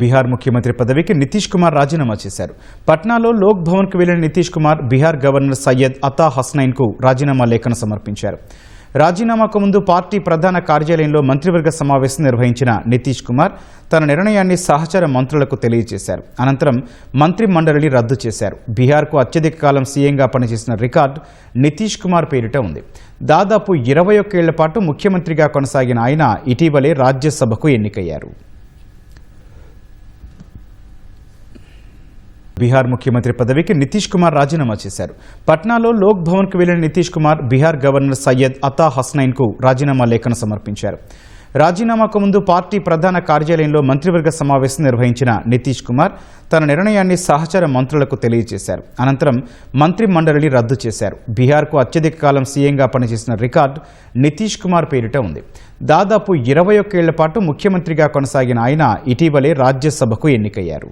బీహార్ ముఖ్యమంత్రి పదవికి నితీష్ కుమార్ రాజీనామా చేశారు. పట్నాలో లోక్ భవన్కు వెళ్లిన నితీష్ కుమార్ బీహార్ గవర్నర్ సయ్యద్ అతా హస్నైన్కు రాజీనామా లేఖను సమర్పించారు. రాజీనామాకు ముందు పార్టీ ప్రధాన కార్యాలయంలో మంత్రివర్గ సమావేశం నిర్వహించిన నితీష్ కుమార్ తన నిర్ణయాన్ని సహచర మంత్రులకు తెలియజేశారు. అనంతరం మంత్రి మండలిని రద్దు చేశారు. బీహార్కు అత్యధిక కాలం సీఎంగా పనిచేసిన రికార్డు నితీష్ కుమార్ పేరిట ఉంది. దాదాపు 21 ఏళ్ల పాటు ముఖ్యమంత్రిగా కొనసాగిన ఆయన ఇటీవలే రాజ్యసభకు ఎన్నికయ్యారు. బీహార్ ముఖ్యమంత్రి పదవికి నితీష్ కుమార్ రాజీనామా చేశారు. పట్నాలో లోక్ భవన్కు వెళ్లిన నితీష్ కుమార్ బీహార్ గవర్నర్ సయ్యద్ అతా హస్నైన్కు రాజీనామా లేఖను సమర్పించారు. రాజీనామాకు ముందు పార్టీ ప్రధాన కార్యాలయంలో మంత్రివర్గ సమావేశం నిర్వహించిన నితీష్ కుమార్ తన నిర్ణయాన్ని సహచర మంత్రులకు తెలియజేశారు. అనంతరం మంత్రి మండలిని రద్దు చేశారు. బీహార్కు అత్యధిక కాలం సీఎంగా పనిచేసిన రికార్డు నితీష్ కుమార్ పేరిట ఉంది. దాదాపు 21 ఏళ్ల పాటు ముఖ్యమంత్రిగా కొనసాగిన ఆయన ఇటీవలే రాజ్యసభకు ఎన్నికయ్యారు.